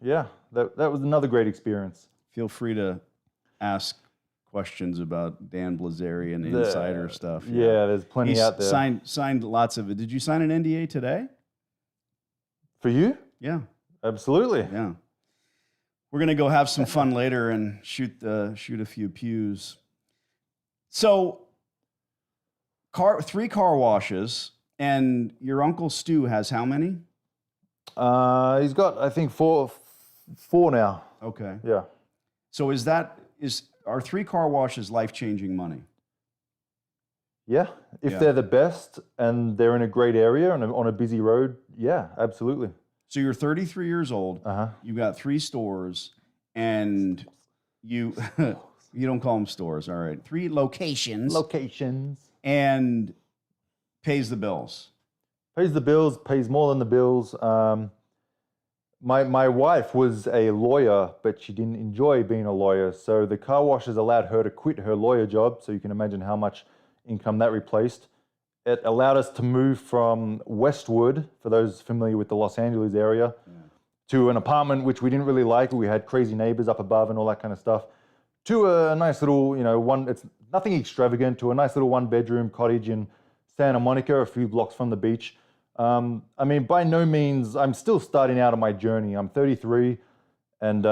yeah, that was another great experience. Feel free to ask questions about Dan Blazarian insider stuff. Yeah, there's plenty out there. Signed lots of it. Did you sign an NDA today? For you? Yeah. Absolutely. Yeah. We're gonna go have some fun later and shoot a few pews. So, 3 car washes, and your Uncle Stu has how many? He's got, I think, four now. Okay. Yeah. So are 3 car washes life-changing money? Yeah. If they're the best and they're in a great area and on a busy road, yeah, absolutely. So you're 33 years old. You've got 3 stores, and you you don't call them stores, all right? 3 locations. And pays the bills. Pays the bills, pays more than the bills. My wife was a lawyer, but she didn't enjoy being a lawyer. So the car washers allowed her to quit her lawyer job. So you can imagine how much income that replaced. It allowed us to move from Westwood, for those familiar with the Los Angeles area, to an apartment which we didn't really like. We had crazy neighbors up above and all that kind of stuff, to a nice little, you know, it's nothing extravagant, to a nice little 1-bedroom cottage in Santa Monica, a few blocks from the beach. I mean, by no means, I'm still starting out on my journey. I'm 33, and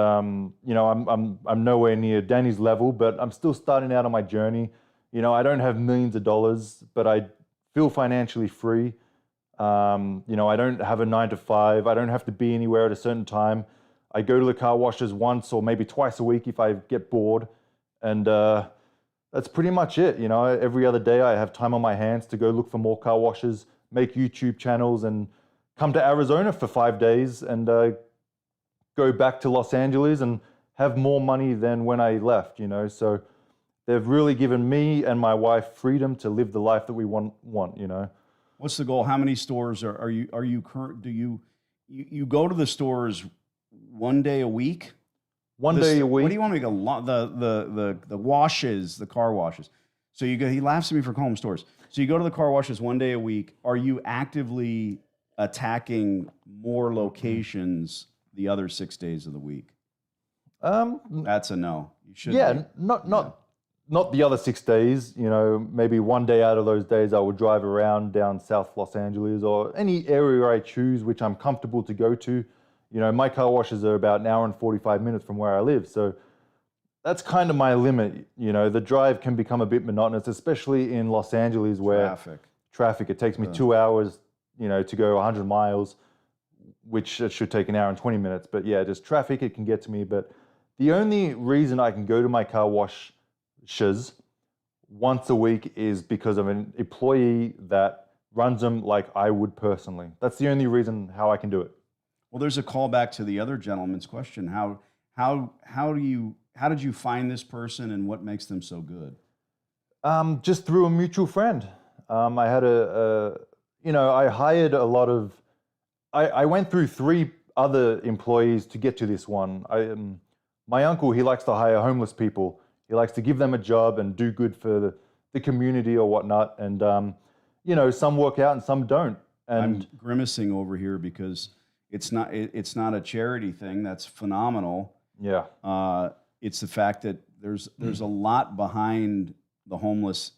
you know, I'm nowhere near Danny's level, but I'm still starting out on my journey. You know, I don't have millions of dollars, but I feel financially free. You know, I don't have a 9-to-5. I don't have to be anywhere at a certain time. I go to the car washes once or maybe twice a week if I get bored, and that's pretty much it. You know, every other day I have time on my hands to go look for more car washes, make YouTube channels, and come to Arizona for 5 days and go back to Los Angeles and have more money than when I left, you know. So they've really given me and my wife freedom to live the life that we want, you know. What's the goal? How many stores are you current? Do you go to the stores one day a week? One day a week. What do you want me to go? The washes, the car washes. So you go. He laughs at me for calling them stores. So you go to the car washes one day a week. Are you actively attacking more locations the other 6 days of the week? That's a no. You should. Yeah, not the other 6 days. You know, maybe one day out of those days I will drive around down South Los Angeles or any area I choose, which I'm comfortable to go to. You know, my car washes are about an hour and 45 minutes from where I live. So that's kind of my limit. You know, the drive can become a bit monotonous, especially in Los Angeles where traffic, it takes me 2 hours, you know, to go 100 miles, which it should take an hour and 20 minutes. But yeah, just traffic, it can get to me. But the only reason I can go to my car washes once a week is because of an employee that runs them like I would personally. That's the only reason how I can do it. Well, there's a callback to the other gentleman's question. How did you find this person, and what makes them so good? Just through a mutual friend. I had you know, I hired a lot of, I went through 3 other employees to get to this one. My uncle, he likes to hire homeless people. He likes to give them a job and do good for the community or whatnot. And, you know, some work out and some don't. And I'm grimacing over here because it's not a charity thing. That's phenomenal. Yeah. It's the fact that there's a lot behind the homeless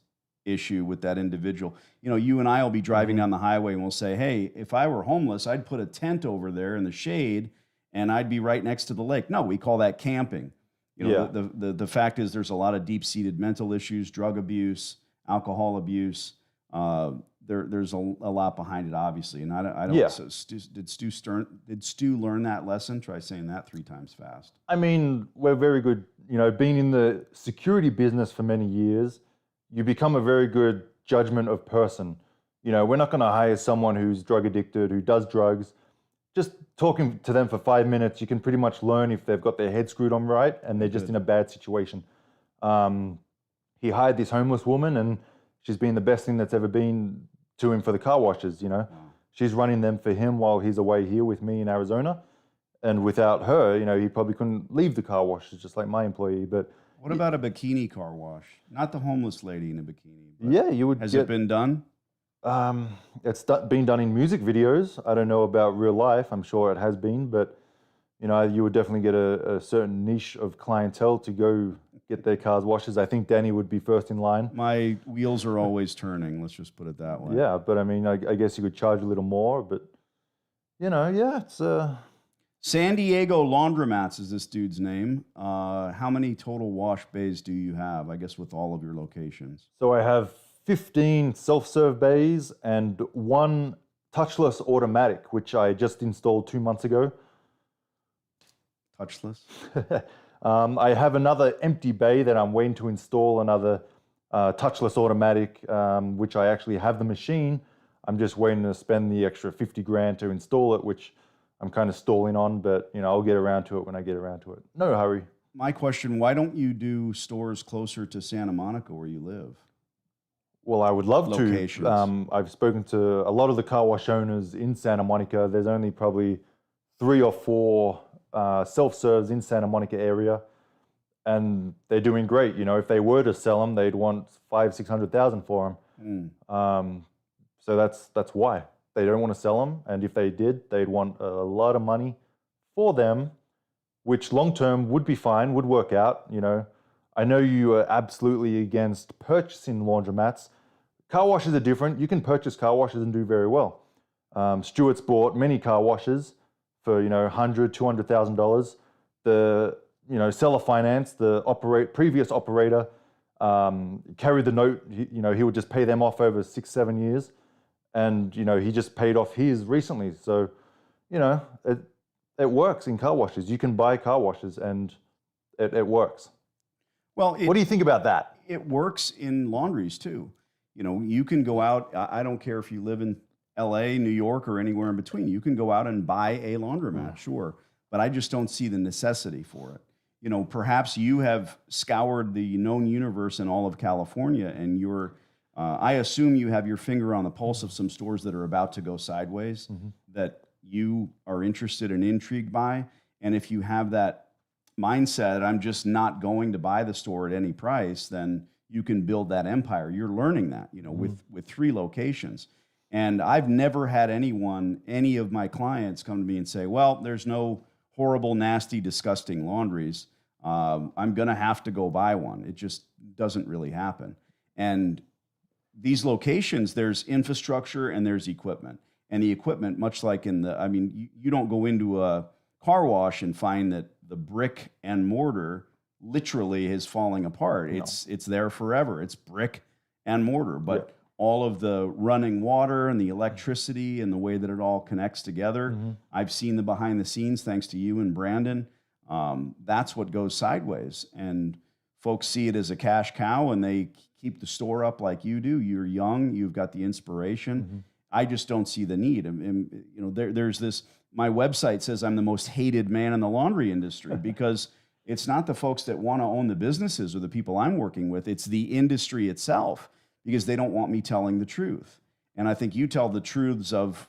issue with that individual. You know, you and I will be driving down the highway and we'll say, hey, if I were homeless, I'd put a tent over there in the shade and I'd be right next to the lake. No, we call that camping. You know, the fact is there's a lot of deep-seated mental issues, drug abuse, alcohol abuse. There's a lot behind it, obviously. And I don't. Yeah. So did Stu learn that lesson? Try saying that 3 times fast. I mean, we're very good. You know, being in the security business for many years, you become a very good judgment of person. You know, we're not going to hire someone who's drug addicted, who does drugs. Just talking to them for 5 minutes, you can pretty much learn if they've got their head screwed on right and they're just in a bad situation. He hired this homeless woman, and she's been the best thing that's ever been to him for the car washes, you know. Wow. She's running them for him while he's away here with me in Arizona. And without her, you know, he probably couldn't leave the car washes, just like my employee. But What about a bikini car wash? Not the homeless lady in a bikini. But Yeah, you would has it been done? It's been done in music videos. I don't know about real life. I'm sure it has been, but you know, you would definitely get a certain niche of clientele to go get their cars washes. I think Danny would be first in line. My wheels are always turning. Let's just put it that way. Yeah, but I mean, I guess you could charge a little more, but you know, yeah, it's San Diego Laundromats is this dude's name. How many total wash bays do you have? I guess with all of your locations. So I have 15 self-serve bays and one touchless automatic, which I just installed 2 months ago. Touchless? I have another empty bay that I'm waiting to install another touchless automatic, which I actually have the machine. I'm just waiting to spend the extra 50 grand to install it, which I'm kind of stalling on, but you know, I'll get around to it when I get around to it. No hurry. My question, why don't you do stores closer to Santa Monica where you live? Well, I would love Locations. to. I've spoken to a lot of the car wash owners in Santa Monica. There's only probably 3 or 4 self-serves in Santa Monica area, and they're doing great. You know, if they were to sell them, they'd want $500,000-600,000 for them. So that's why they don't want to sell them. And if they did, they'd want a lot of money for them, which long term would be fine, would work out. You know, I know you are absolutely against purchasing laundromats. Car washes are different. You can purchase car washes and do very well. Stuart's bought many car washes for, you know, $100,000-200,000. The, you know, seller finance, the previous operator carried the note. You know, he would just pay them off over 6-7 years, and you know, he just paid off his recently. So, you know, it works in car washes. You can buy car washes, and it works. Well, what do you think about that? It works in laundries too. You know, you can go out. I don't care if you live in LA, New York, or anywhere in between. You can go out and buy a laundromat, sure. But I just don't see the necessity for it. You know, perhaps you have scoured the known universe in all of California, and you're, I assume you have your finger on the pulse of some stores that are about to go sideways that you are interested and intrigued by. And if you have that mindset, I'm just not going to buy the store at any price, then you can build that empire. You're learning that, you know, with 3 locations. And I've never had any of my clients come to me and say, well, there's no horrible, nasty, disgusting laundries. I'm going to have to go buy one. It just doesn't really happen. And these locations, there's infrastructure and there's equipment. And the equipment, much like you don't go into a car wash and find that the brick and mortar literally is falling apart. No. It's there forever. It's brick and mortar. But all of the running water and the electricity and the way that it all connects together, I've seen the behind the scenes thanks to you and Brandon. That's what goes sideways. And folks see it as a cash cow and they keep the store up like you do. You're young. You've got the inspiration. I just don't see the need. And you know, there's this, my website says I'm the most hated man in the laundry industry because it's not the folks that want to own the businesses or the people I'm working with. It's the industry itself, because they don't want me telling the truth. And I think you tell the truths of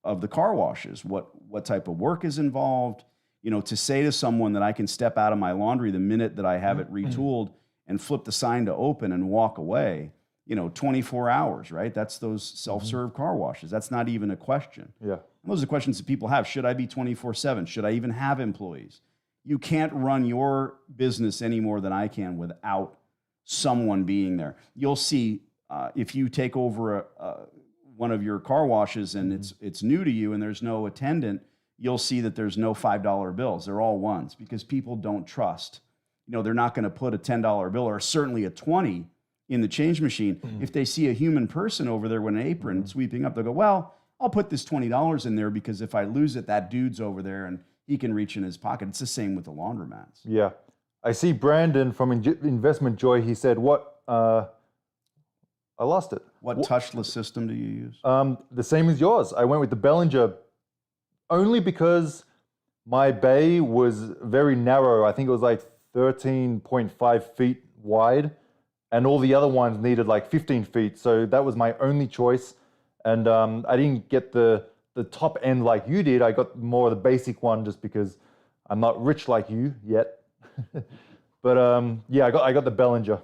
the car washes, what type of work is involved. You know, to say to someone that I can step out of my laundry the minute that I have it retooled and flip the sign to open and walk away, you know, 24 hours, right? That's those self-serve car washes. That's not even a question. Yeah. And those are questions that people have. Should I be 24/7? Should I even have employees? You can't run your business any more than I can without someone being there. You'll see if you take over one of your car washes and it's new to you and there's no attendant, you'll see that there's no $5 bills. They're all ones because people don't trust. You know, they're not going to put a $10 bill or certainly a 20 in the change machine. If they see a human person over there with an apron sweeping up, they'll go, well, I'll put this $20 in there because if I lose it, that dude's over there and he can reach in his pocket. It's the same with the laundromats. Yeah. I see Brandon from Investment Joy. He said, I lost it. What touchless system do you use? The same as yours. I went with the Bellinger only because my bay was very narrow. I think it was like 13.5 feet wide, and all the other ones needed like 15 feet. So that was my only choice. And I didn't get the top end like you did. I got more of the basic one just because I'm not rich like you yet. But yeah, I got the Bellinger,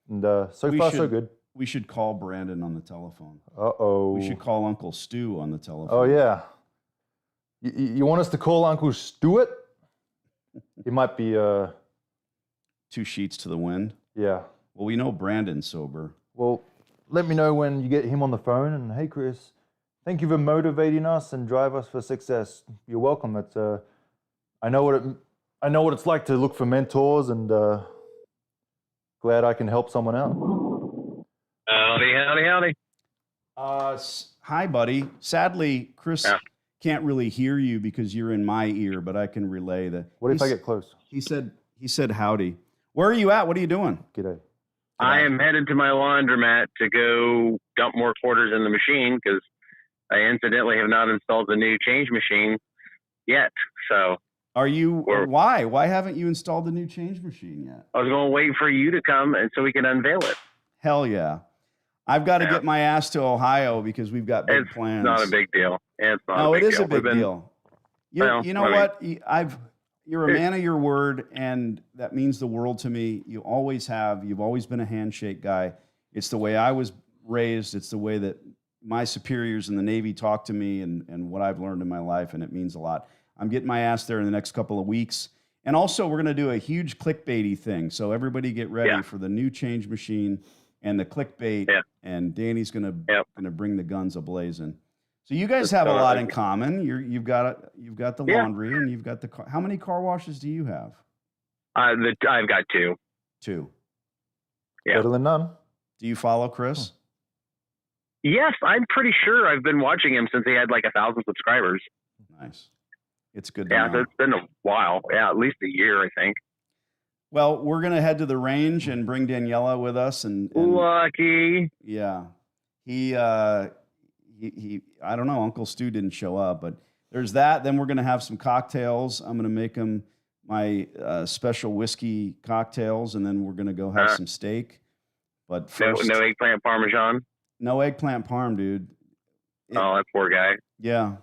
and so far so good. We should call Brandon on the telephone. Uh-oh. We should call Uncle Stu on the telephone. Oh yeah. You want us to call Uncle Stuart? He might be 2 sheets to the wind. Yeah. Well, we know Brandon's sober. Well, let me know when you get him on the phone. And hey, Chris, thank you for motivating us and drive us for success. You're welcome. That's I know what it's like to look for mentors, and glad I can help someone out. Howdy. Hi, buddy. Sadly, Chris can't really hear you because you're in my ear, but I can relay that. What if I get close? He said howdy. Where are you at? What are you doing? G'day. I am headed to my laundromat to go dump more quarters in the machine because I incidentally have not installed the new change machine yet. So are you? Why? Why haven't you installed the new change machine yet? I was going to wait for you to come and so we can unveil it. Hell yeah. I've got to get my ass to Ohio because we've got big plans. It's not a big deal. It's not no, a big it is deal. a big deal. You know what? You're a man of your word, and that means the world to me. You always have. You've always been a handshake guy. It's the way I was raised. It's the way that my superiors in the Navy talk to me and what I've learned in my life, and it means a lot. I'm getting my ass there in the next couple of weeks. And also, we're going to do a huge clickbaity thing. So everybody get ready for the new change machine and the clickbait. Yeah. And Danny's going to bring the guns a-blazing. So you guys have a lot in common. You've got the laundry and you've got the car. How many car washes do you have? I've got 2. 2. Yeah. Better than none. Do you follow Chris? Yes, I'm pretty sure. I've been watching him since he had like 1,000 subscribers. Nice. It's good to know. Yeah, it's been a while. Yeah, at least a year, I think. Well, we're going to head to the range and bring Daniela with us. And lucky. Yeah. He I don't know, Uncle Stu didn't show up, but there's that. Then we're going to have some cocktails. I'm going to make him my special whiskey cocktails, and then we're going to go have some steak. But first, no eggplant parmesan? No eggplant parm, dude. Oh, that poor guy. Yeah.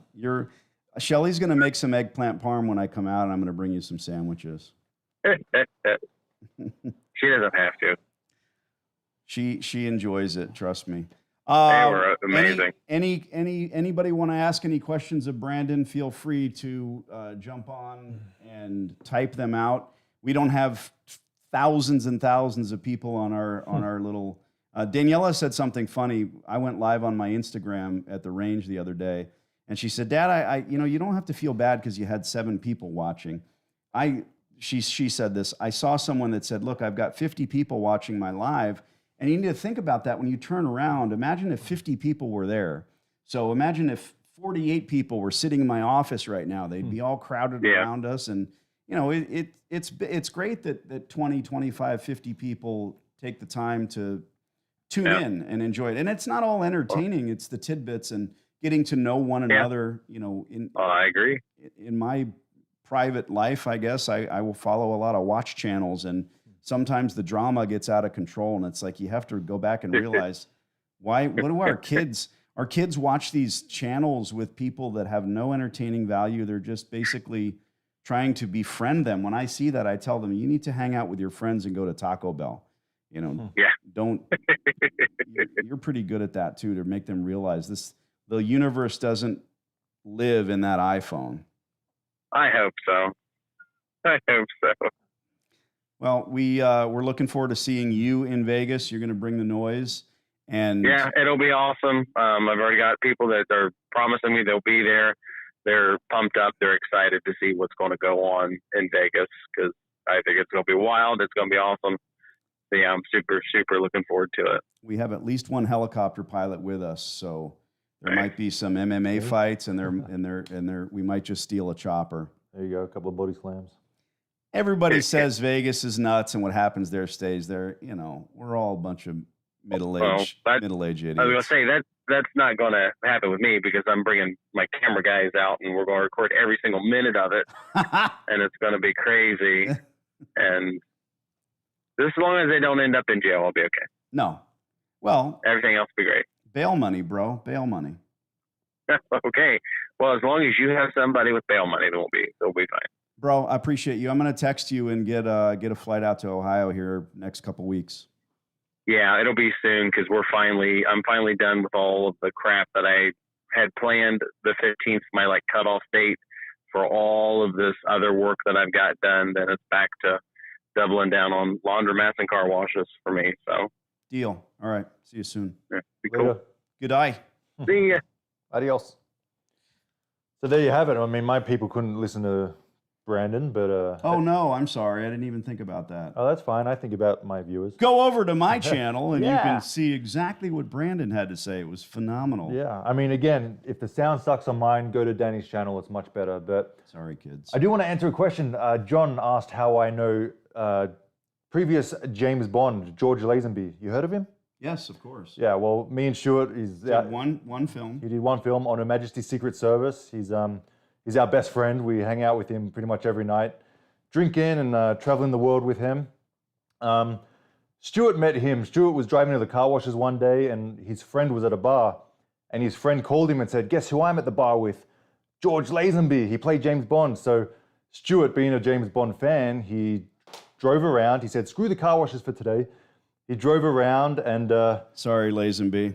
Shelly's going to make some eggplant parm when I come out, and I'm going to bring you some sandwiches. She doesn't have to. She enjoys it, trust me. They were amazing. Anybody want to ask any questions of Brandon? Feel free to jump on and type them out. We don't have thousands and thousands of people on our little. Daniela said something funny. I went live on my Instagram at the range the other day, and she said, "Dad, you don't have to feel bad because you had 7 people watching." She said this. I saw someone that said, "Look, I've got 50 people watching my live." And you need to think about that when you turn around. Imagine if 50 people were there. So imagine if 48 people were sitting in my office right now. They'd be all crowded around us. And, it's great that 20, 25, 50 people take the time to tune in and enjoy it. And it's not all entertaining. It's the tidbits and getting to know one another. I agree. In my private life, I guess, I will follow a lot of watch channels, and sometimes the drama gets out of control, and it's like you have to go back and realize what do our kids watch these channels with people that have no entertaining value. They're just basically trying to befriend them. When I see that, I tell them, you need to hang out with your friends and go to Taco Bell. Don't you're pretty good at that too, to make them realize the universe doesn't live in that iPhone. I hope so. Well, we're looking forward to seeing you in Vegas. You're going to bring the noise, and yeah, it'll be awesome. I've already got people that are promising me they'll be there. They're pumped up. They're excited to see what's going to go on in Vegas because I think it's going to be wild. It's going to be awesome. So yeah, I'm super, super looking forward to it. We have at least one helicopter pilot with us, so there might be some MMA fights, and we might just steal a chopper. There you go, a couple of body slams. Everybody says Vegas is nuts, and what happens there stays there. We're all a bunch of middle-aged idiots. I was going to say that's not going to happen with me because I'm bringing my camera guys out, and we're going to record every single minute of it, and it's going to be crazy. And as long as they don't end up in jail, I'll be okay. No, well, everything else will be great. Bail money, bro. Bail money. Okay. Well, as long as you have somebody with bail money, they'll be fine. Bro, I appreciate you. I'm going to text you and get a flight out to Ohio here next couple weeks. Yeah, it'll be soon because I'm finally done with all of the crap that I had planned. The 15th, my cutoff date for all of this other work that I've got done. Then it's back to doubling down on laundromats and car washes for me. So deal. All right. See you soon. Yeah, be cool. Good eye. See ya. Adios. So there you have it. I mean, my people couldn't listen to Brandon, but Oh no, I'm sorry. I didn't even think about that. oh, that's fine. I think about my viewers. Go over to my channel and you Yeah. can see exactly what Brandon had to say. It was phenomenal. Yeah, I mean, again, if the sound sucks on mine, go to Danny's channel. It's much better. But Sorry, kids. I do want to answer a question. John asked how I know previous James Bond, George Lazenby. You heard of him? Yes, of course. Yeah. Well, me and Stuart, Did one film. he did one film on Her Majesty's Secret Service. He's our best friend. We hang out with him pretty much every night, drinking and traveling the world with him. Stuart met him. Stuart was driving to the car washes one day, and his friend was at a bar, and his friend called him and said, "Guess who I'm at the bar with? George Lazenby. He played James Bond." So Stuart, being a James Bond fan, he drove around. He said, "Screw the car washes for today." He drove around and Sorry, Lazenby.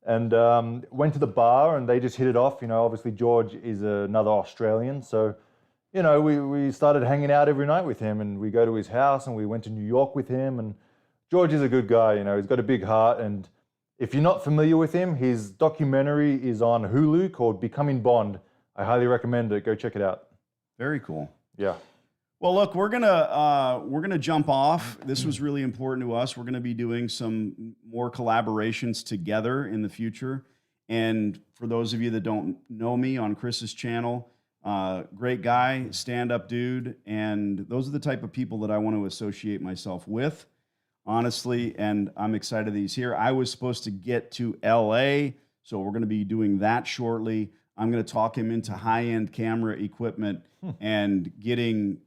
and went to the bar, and they just hit it off. You know, obviously George is another Australian, so you know we started hanging out every night with him, and we go to his house, and we went to New York with him. And George is a good guy. You know, he's got a big heart. And if you're not familiar with him, his documentary is on Hulu called Becoming Bond. I highly recommend it. Go check it out. Very cool. Yeah. Well, look, we're gonna jump off. This was really important to us. We're gonna be doing some more collaborations together in the future. And for those of you that don't know me on Chris's channel, great guy, stand-up dude, and those are the type of people that I want to associate myself with, honestly. And I'm excited that he's here. I was supposed to get to LA, so we're gonna be doing that shortly. I'm gonna talk him into high-end camera equipment and getting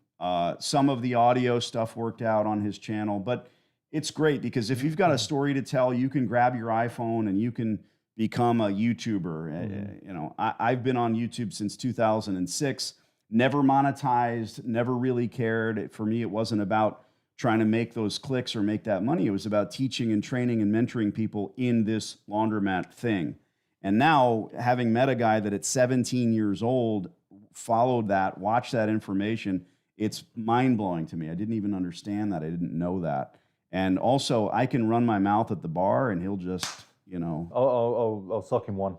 some of the audio stuff worked out on his channel. But it's great because if you've got a story to tell, you can grab your iPhone and you can become a YouTuber. You know, I've been on YouTube since 2006, never monetized, never really cared. For me, it wasn't about trying to make those clicks or make that money. It was about teaching and training and mentoring people in this laundromat thing. And now, having met a guy that at 17 years old followed that, watched that information, it's mind-blowing to me. I didn't even understand that. I didn't know that. And also, I can run my mouth at the bar, and he'll just, you know, I'll sock him one.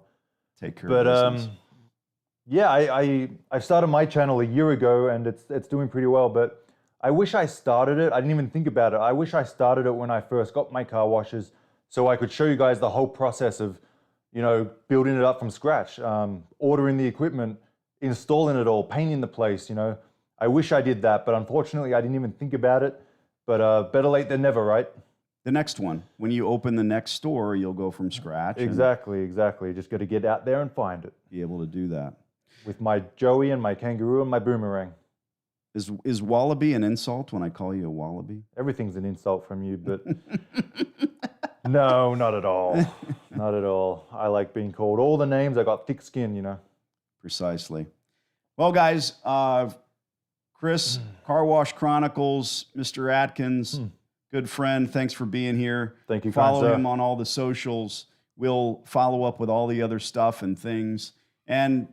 take care But of business. yeah, I started my channel a year ago, and it's doing pretty well. But I wish I started it. I didn't even think about it. I wish I started it when I first got my car washes, so I could show you guys the whole process of, you know, building it up from scratch, ordering the equipment, installing it all, painting the place. You know, I wish I did that, but unfortunately, I didn't even think about it. But better late than never, right? The next one, when you open the next store, you'll go from scratch. Exactly. Just got to get out there and find it And be able to do that. with my Joey and my kangaroo and my boomerang. Is wallaby an insult when I call you a wallaby? Everything's an insult from you, but no, not at all. Not at all. I like being called all the names. I got thick skin, you know. Precisely. Well, guys, Chris, Car Wash Chronicles, Mr. Atkins, good friend. Thanks for being here. Thank you, kind Follow sir. him on all the socials. We'll follow up with all the other stuff and things. And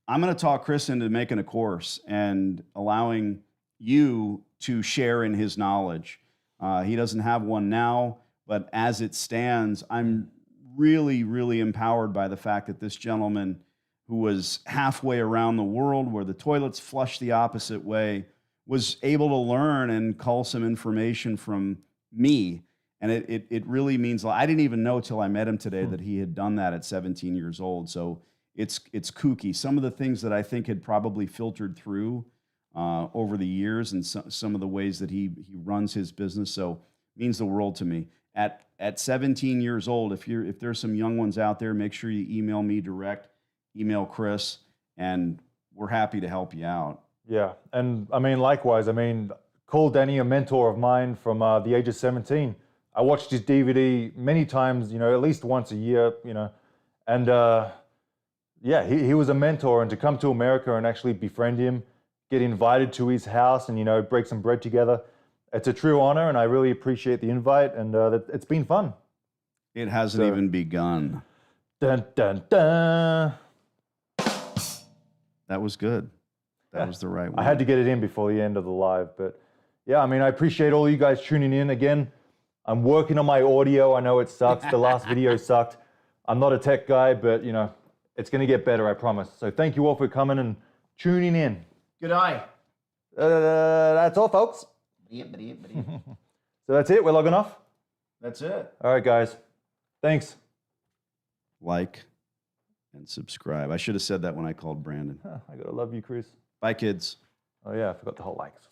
I'm going to talk Chris into making a course and allowing you to share in his knowledge. He doesn't have one now, but as it stands, I'm really, really empowered by the fact that this gentleman, who was halfway around the world where the toilets flush the opposite way, was able to learn and cull some information from me. And it really means, I didn't even know till I met him today that he had done that at 17 years old. So it's kooky. Some of the things that I think had probably filtered through over the years, and some of the ways that he runs his business. So it means the world to me. At 17 years old, if there's some young ones out there, make sure you email me direct. Email Chris, and we're happy to help you out. Yeah, and I mean, likewise, I mean, call Danny a mentor of mine from the age of 17. I watched his DVD many times, you know, at least once a year, you know, and yeah, he was a mentor, and to come to America and actually befriend him, get invited to his house and, break some bread together. It's a true honor, and I really appreciate the invite, and it's been fun. It hasn't even begun. Dun, dun, dun. That was good. That was the right one. I had to get it in before the end of the live, but yeah, I mean, I appreciate all you guys tuning in. Again, I'm working on my audio. I know it sucks. The last video sucked. I'm not a tech guy, but it's going to get better, I promise. So thank you all for coming and tuning in. Good eye. That's all, folks. So that's it. We're logging off. That's it. All right, guys. Thanks. Like and subscribe. I should have said that when I called Brandon. I gotta love you, Chris. Bye, kids. Oh yeah, I forgot the whole likes.